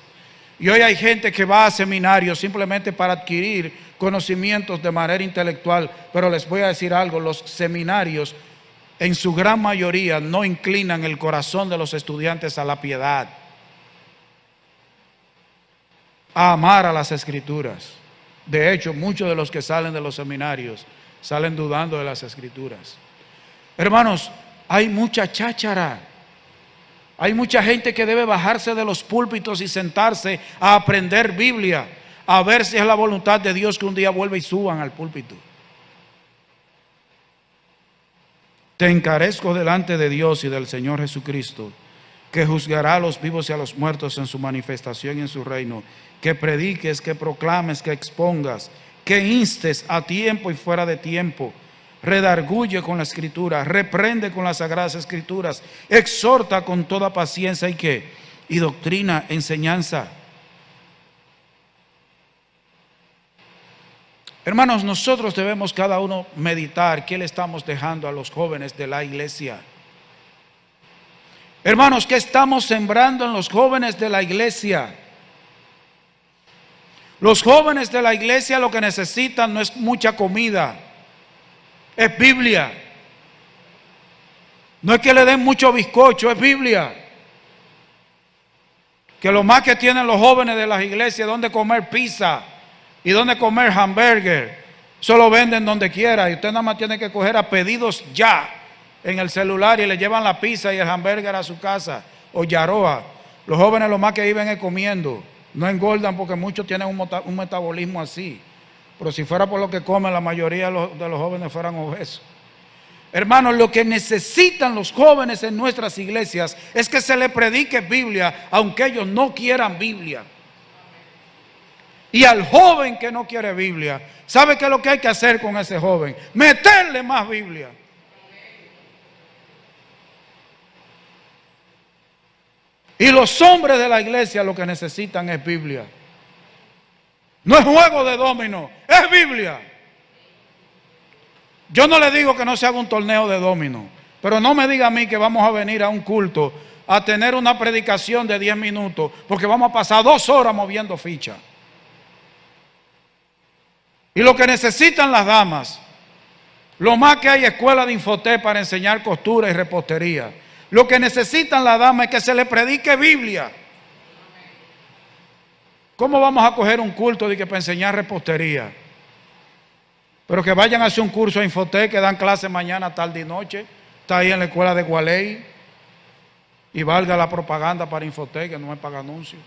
Y hoy hay gente que va a seminarios simplemente para adquirir conocimientos de manera intelectual, pero les voy a decir algo: los seminarios en su gran mayoría no inclinan el corazón de los estudiantes a la piedad, a amar a las Escrituras. De hecho, muchos de los que salen de los seminarios salen dudando de las Escrituras. Hermanos, hay mucha cháchara. Hay mucha gente que debe bajarse de los púlpitos y sentarse a aprender Biblia, a ver si es la voluntad de Dios que un día vuelva y suban al púlpito. Te encarezco delante de Dios y del Señor Jesucristo, que juzgará a los vivos y a los muertos en su manifestación y en su reino, que prediques, que proclames, que expongas, que instes a tiempo y fuera de tiempo, redarguye con la Escritura, reprende con las Sagradas Escrituras, exhorta con toda paciencia y doctrina, enseñanza. Hermanos, nosotros debemos cada uno meditar qué le estamos dejando a los jóvenes de la iglesia. Hermanos, ¿qué estamos sembrando en los jóvenes de la iglesia? Los jóvenes de la iglesia lo que necesitan no es mucha comida, es Biblia. No es que le den mucho bizcocho, es Biblia. Que lo más que tienen los jóvenes de las iglesias es donde comer pizza y donde comer hamburger. Eso lo venden donde quiera y usted nada más tiene que coger a pedidos ya en el celular y le llevan la pizza y el hamburger a su casa o yaroa. Los jóvenes lo más que viven es comiendo. No engordan porque muchos tienen un metabolismo así. Pero si fuera por lo que comen, la mayoría de los jóvenes fueran obesos. Hermanos, lo que necesitan los jóvenes en nuestras iglesias es que se les predique Biblia, aunque ellos no quieran Biblia. Y al joven que no quiere Biblia, ¿sabe qué es lo que hay que hacer con ese joven? Meterle más Biblia. Y los hombres de la iglesia lo que necesitan es Biblia. No es juego de dominó, es Biblia. Yo no le digo que no se haga un torneo de dominó, pero no me diga a mí que vamos a venir a un culto a tener una predicación de 10 minutos, porque vamos a pasar 2 horas moviendo ficha. Y lo que necesitan las damas, lo más que hay escuela de Infotep para enseñar costura y repostería. Lo que necesitan las damas es que se les predique Biblia. ¿Cómo vamos a coger un culto de que para enseñar repostería? Pero que vayan a hacer un curso a Infotec, que dan clases mañana, tarde y noche. Está ahí en la escuela de Gualey. Y valga la propaganda para Infotec, que no me paga anuncio.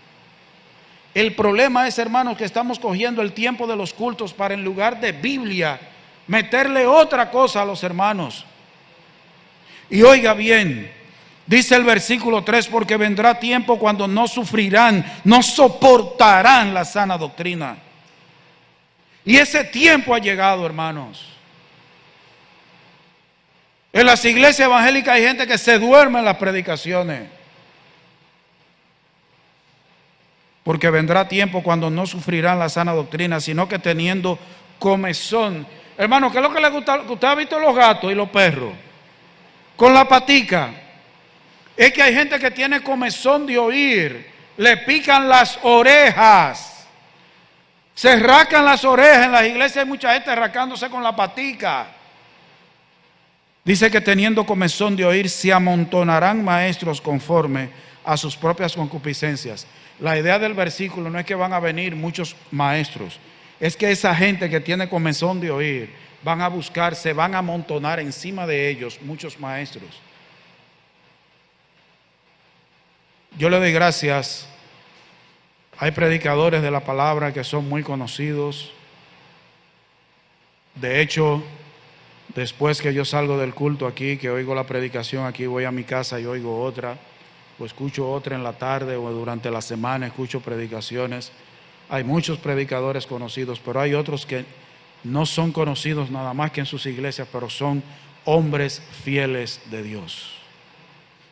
El problema es, hermanos, que estamos cogiendo el tiempo de los cultos para, en lugar de Biblia, meterle otra cosa a los hermanos. Y oiga bien, dice el versículo 3, porque vendrá tiempo cuando no sufrirán, no soportarán la sana doctrina. Y ese tiempo ha llegado, hermanos. En las iglesias evangélicas hay gente que se duerme en las predicaciones. Porque vendrá tiempo cuando no sufrirán la sana doctrina, sino que teniendo comezón. Hermano, ¿qué es lo que le gusta? ¿Usted ha visto los gatos y los perros? Con la patica. Es que hay gente que tiene comezón de oír. Le pican las orejas. Se rascan las orejas. En las iglesias hay mucha gente rascándose con la patica. Dice que teniendo comezón de oír, se amontonarán maestros conforme a sus propias concupiscencias. La idea del versículo no es que van a venir muchos maestros, es que esa gente que tiene comezón de oír, van a buscar, se van a amontonar encima de ellos muchos maestros. Yo le doy gracias. Hay predicadores de la palabra que son muy conocidos. De hecho, después que yo salgo del culto aquí, que oigo la predicación aquí, voy a mi casa y oigo otra, o escucho otra en la tarde o durante la semana escucho predicaciones. Hay muchos predicadores conocidos, pero hay otros que no son conocidos nada más que en sus iglesias, pero son hombres fieles de Dios,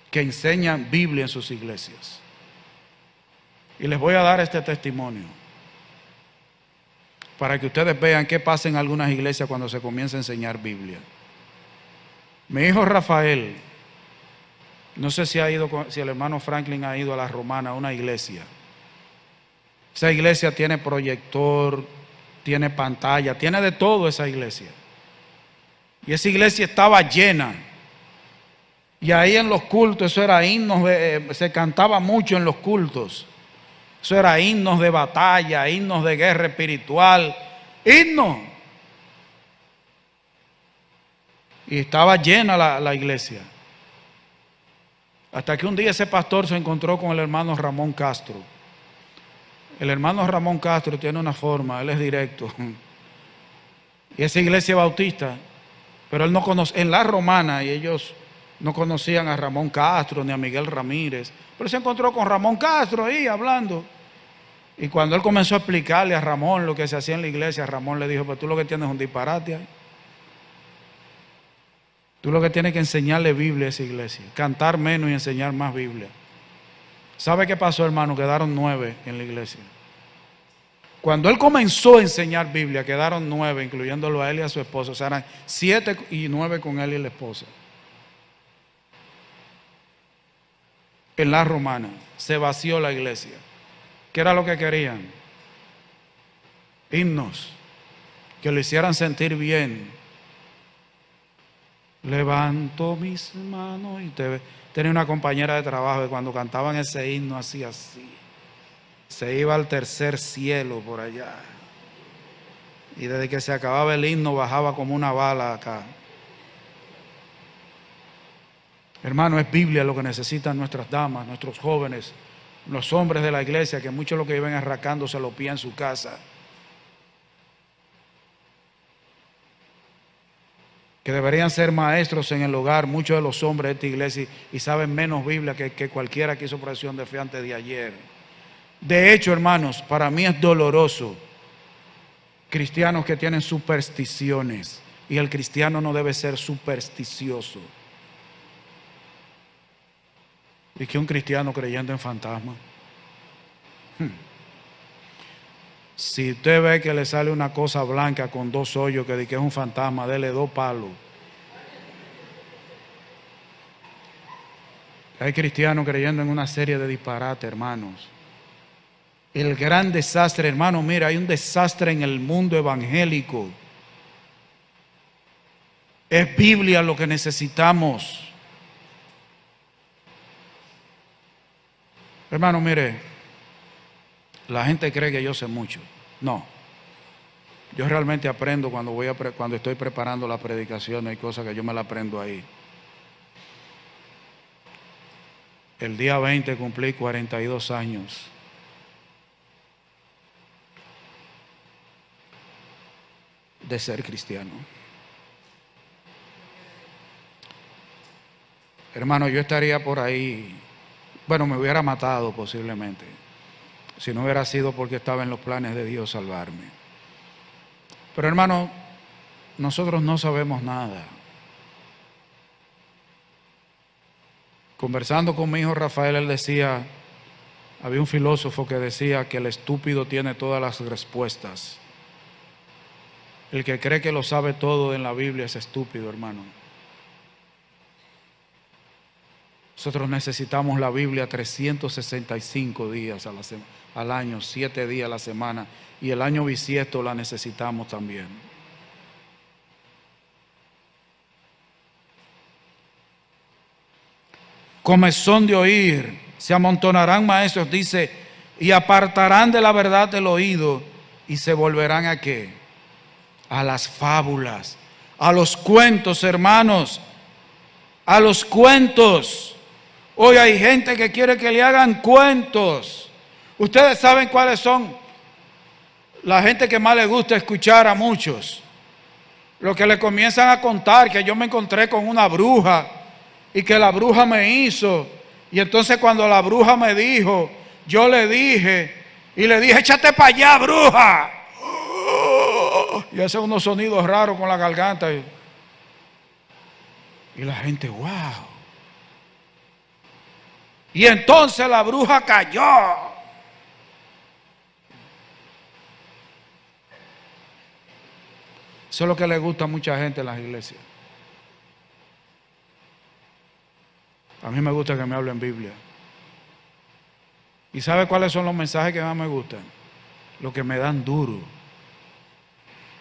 que enseñan Biblia en sus iglesias. Y les voy a dar este testimonio para que ustedes vean qué pasa en algunas iglesias cuando se comienza a enseñar Biblia. Mi hijo Rafael, no sé si el hermano Franklin ha ido a la Romana, a una iglesia. Esa iglesia tiene proyector, tiene pantalla, tiene de todo esa iglesia. Y esa iglesia estaba llena. Y ahí en los cultos, eso era himnos, se cantaba mucho en los cultos. Eso era himnos de batalla, himnos de guerra espiritual, himnos. Y estaba llena la iglesia. Hasta que un día ese pastor se encontró con el hermano Ramón Castro. El hermano Ramón Castro tiene una forma, él es directo. Y esa iglesia bautista, pero él no conoce, en la Romana, y ellos no conocían a Ramón Castro ni a Miguel Ramírez. Pero se encontró con Ramón Castro ahí hablando. Y cuando él comenzó a explicarle a Ramón lo que se hacía en la iglesia, Ramón le dijo: pues tú lo que tienes es un disparate ahí. Tú lo que tienes que enseñarle Biblia a esa iglesia, cantar menos y enseñar más Biblia. ¿Sabe qué pasó, hermano? Quedaron 9 en la iglesia. Cuando él comenzó a enseñar Biblia, quedaron 9, incluyéndolo a él y a su esposa. O sea, eran 7 y 9 con él y la esposa. En la Romana se vació la iglesia. ¿Qué era lo que querían? Himnos que lo hicieran sentir bien. Levanto mis manos y tenía una compañera de trabajo que cuando cantaban ese himno hacía así. Se iba al tercer cielo por allá. Y desde que se acababa el himno bajaba como una bala acá. Hermano, es Biblia lo que necesitan nuestras damas, nuestros jóvenes, los hombres de la iglesia, que muchos lo que viven arrancándose los pies en su casa. Que deberían ser maestros en el hogar, muchos de los hombres de esta iglesia, y saben menos Biblia que cualquiera que hizo profesión de fe antes de ayer. De hecho, hermanos, para mí es doloroso cristianos que tienen supersticiones, y el cristiano no debe ser supersticioso. ¿Y que un cristiano creyendo en fantasmas? Si usted ve que le sale una cosa blanca con 2 hoyos que dice que es un fantasma, dele 2 palos. Hay cristianos creyendo en una serie de disparates, hermanos. El gran desastre, hermano, mira, hay un desastre en el mundo evangélico. Es Biblia lo que necesitamos. Hermano, mire, la gente cree que yo sé mucho. No. Yo realmente aprendo cuando estoy preparando la predicación. Hay cosas que yo me la aprendo ahí. El día 20 cumplí 42 años. De ser cristiano. Hermano, yo estaría por ahí. Bueno, me hubiera matado posiblemente, si no hubiera sido porque estaba en los planes de Dios salvarme. Pero hermano, nosotros no sabemos nada. Conversando con mi hijo Rafael, él decía, había un filósofo que decía que el estúpido tiene todas las respuestas. El que cree que lo sabe todo en la Biblia es estúpido, hermano. Nosotros necesitamos la Biblia 365 días al año, 7 días a la semana, y el año bisiesto la necesitamos también. comezón de oír, se amontonarán maestros, dice, y apartarán de la verdad el oído, y se volverán ¿a qué? A las fábulas, a los cuentos, hermanos, a los cuentos. Hoy hay gente que quiere que le hagan cuentos. Ustedes saben cuáles son la gente que más le gusta escuchar a muchos. Lo que le comienzan a contar, que yo me encontré con una bruja y que la bruja me hizo. Y entonces cuando la bruja me dijo, yo le dije, échate para allá, bruja. Y hace unos sonidos raros con la garganta. Y la gente, wow. Y entonces la bruja cayó. Eso es lo que le gusta a mucha gente en las iglesias. A mí me gusta que me hablen Biblia. ¿Y sabe cuáles son los mensajes que más me gustan? Los que me dan duro.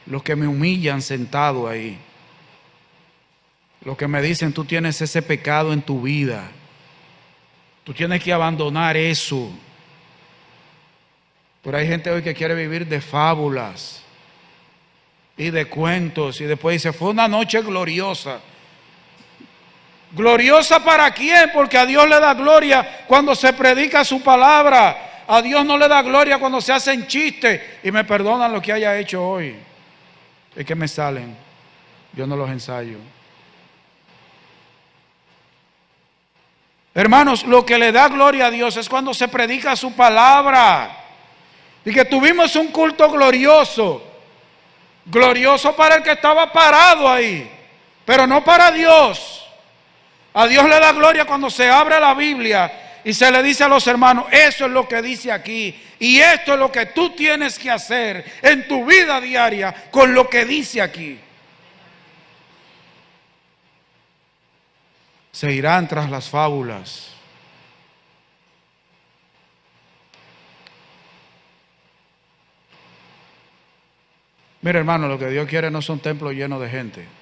Los que me humillan sentado ahí. Los que me dicen, tú tienes ese pecado en tu vida. Tú tienes que abandonar eso. Pero hay gente hoy que quiere vivir de fábulas y de cuentos. Y después dice, fue una noche gloriosa. ¿Gloriosa para quién? Porque a Dios le da gloria cuando se predica su palabra. A Dios no le da gloria cuando se hacen chistes. Y me perdonan lo que haya hecho hoy. Es que me salen. Yo no los ensayo. Hermanos, lo que le da gloria a Dios es cuando se predica su palabra. Y que tuvimos un culto glorioso. Glorioso para el que estaba parado ahí. Pero no para Dios. A Dios le da gloria cuando se abre la Biblia y se le dice a los hermanos, eso es lo que dice aquí. Y esto es lo que tú tienes que hacer en tu vida diaria con lo que dice aquí. Se irán tras las fábulas. Mira, hermano, lo que Dios quiere no son templos llenos de gente.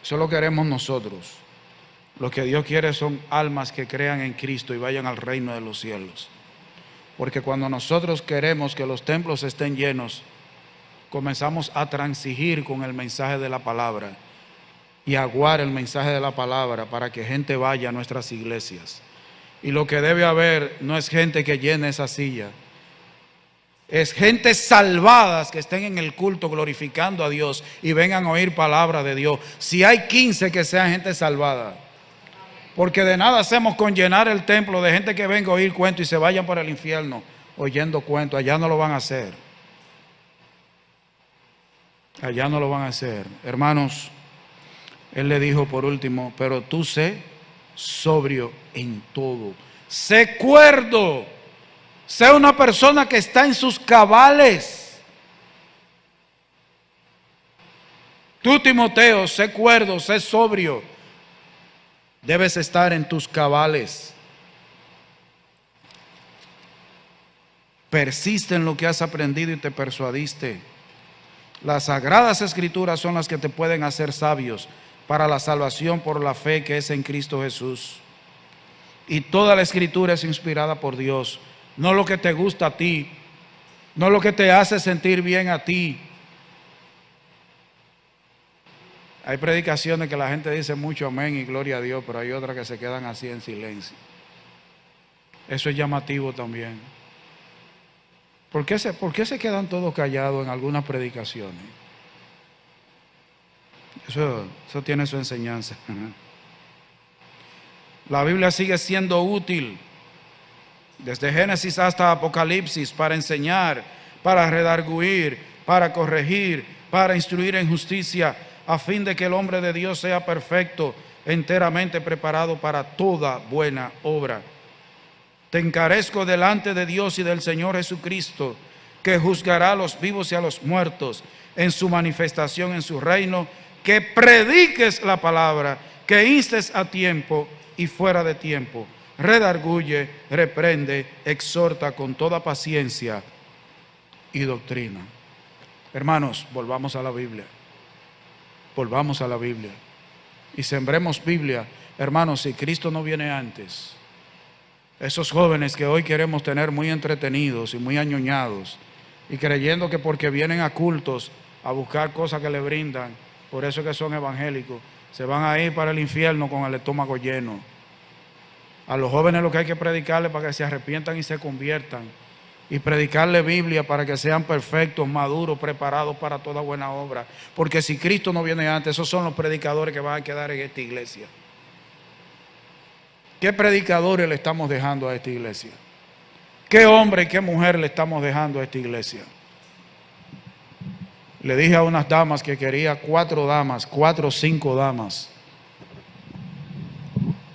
Eso lo queremos nosotros. Lo que Dios quiere son almas que crean en Cristo y vayan al reino de los cielos. Porque cuando nosotros queremos que los templos estén llenos, comenzamos a transigir con el mensaje de la palabra y aguar el mensaje de la palabra para que gente vaya a nuestras iglesias. Y lo que debe haber no es gente que llene esa silla, es gente salvadas que estén en el culto glorificando a Dios y vengan a oír palabra de Dios. Si hay 15, que sean gente salvada. Porque de nada hacemos con llenar el templo de gente que venga a oír cuentos y se vayan para el infierno oyendo cuentos. Allá no lo van a hacer. Allá no lo van a hacer. Hermanos, Él le dijo por último, pero tú sé sobrio en todo. Sé cuerdo. Sé una persona que está en sus cabales. Tú, Timoteo, sé cuerdo, sé sobrio. Debes estar en tus cabales. Persiste en lo que has aprendido y te persuadiste. Las sagradas escrituras son las que te pueden hacer sabios para la salvación por la fe que es en Cristo Jesús. Y toda la escritura es inspirada por Dios. No lo que te gusta a ti, no lo que te hace sentir bien a ti. Hay predicaciones que la gente dice mucho amén y gloria a Dios, pero hay otras que se quedan así en silencio. Eso es llamativo también. ¿Por qué se quedan todos callados en algunas predicaciones? Eso tiene su enseñanza. La Biblia sigue siendo útil desde Génesis hasta Apocalipsis para enseñar, para redarguir, para corregir, para instruir en justicia, a fin de que el hombre de Dios sea perfecto, enteramente preparado para toda buena obra. Te encarezco delante de Dios y del Señor Jesucristo, que juzgará a los vivos y a los muertos en su manifestación en su reino, que prediques la palabra, que instes a tiempo y fuera de tiempo, redarguye, reprende, exhorta con toda paciencia y doctrina. Hermanos, volvamos a la Biblia. Volvamos a la Biblia y sembremos Biblia Hermanos, si Cristo no viene antes, esos jóvenes que hoy queremos tener muy entretenidos y muy añoñados, y creyendo que porque vienen a cultos a buscar cosas que le brindan, por eso es que son evangélicos, se van a ir para el infierno con el estómago lleno. A los jóvenes lo que hay que predicarles para que se arrepientan y se conviertan, y predicarle Biblia para que sean perfectos, maduros, preparados para toda buena obra. Porque si Cristo no viene antes, esos son los predicadores que van a quedar en esta iglesia. ¿Qué predicadores le estamos dejando a esta iglesia? ¿Qué hombre y qué mujer le estamos dejando a esta iglesia? Le dije a unas damas que quería 4 o 5 damas,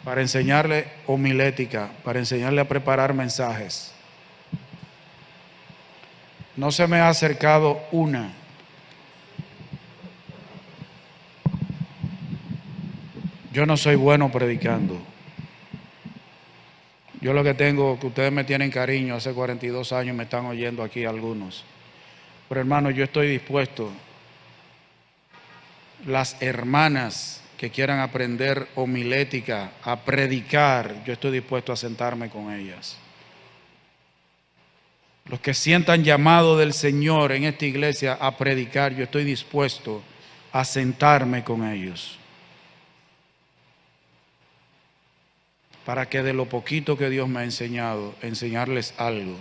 para enseñarle homilética, para enseñarle a preparar mensajes. No se me ha acercado una. Yo no soy bueno predicando. Yo lo que tengo, que ustedes me tienen cariño, hace 42 años me están oyendo aquí algunos. Pero hermano, yo estoy dispuesto. Las hermanas que quieran aprender homilética, a predicar, yo estoy dispuesto a sentarme con ellas. Los que sientan llamado del Señor en esta iglesia a predicar, yo estoy dispuesto a sentarme con ellos. Para que de lo poquito que Dios me ha enseñado, enseñarles algo.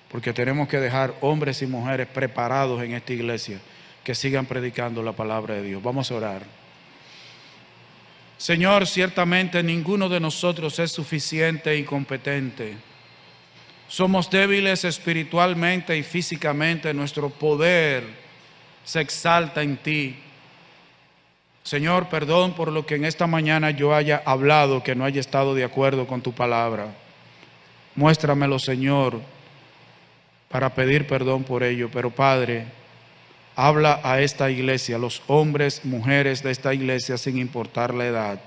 Porque tenemos que dejar hombres y mujeres preparados en esta iglesia que sigan predicando la palabra de Dios. Vamos a orar. Señor, ciertamente ninguno de nosotros es suficiente y competente. Somos débiles espiritualmente y físicamente. Nuestro poder se exalta en ti. Señor, perdón por lo que en esta mañana yo haya hablado que no haya estado de acuerdo con tu palabra. Muéstramelo, Señor, para pedir perdón por ello. Pero Padre, habla a esta iglesia, los hombres, mujeres de esta iglesia, sin importar la edad,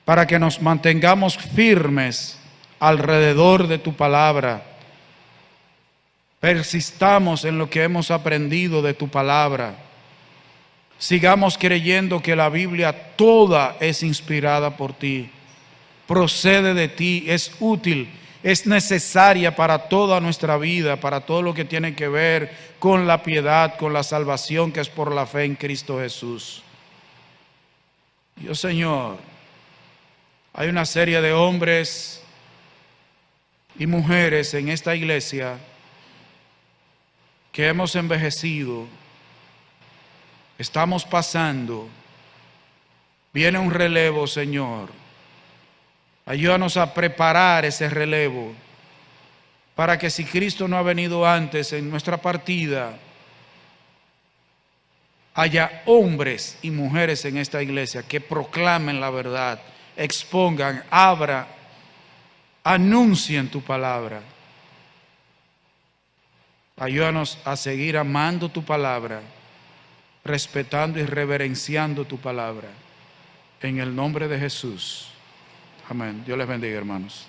para que nos mantengamos firmes alrededor de tu palabra. Persistamos en lo que hemos aprendido de tu palabra. Sigamos creyendo que la Biblia toda es inspirada por ti, procede de ti, es útil, es necesaria para toda nuestra vida, para todo lo que tiene que ver con la piedad, con la salvación que es por la fe en Cristo Jesús. Dios, Señor, hay una serie de hombres y mujeres en esta iglesia que hemos envejecido, estamos pasando, viene un relevo, Señor. Ayúdanos a preparar ese relevo para que si Cristo no ha venido antes en nuestra partida, haya hombres y mujeres en esta iglesia que proclamen la verdad, expongan, abran, anuncien tu palabra. Ayúdanos a seguir amando tu palabra, respetando y reverenciando tu palabra. En el nombre de Jesús. Amén. Dios les bendiga, hermanos.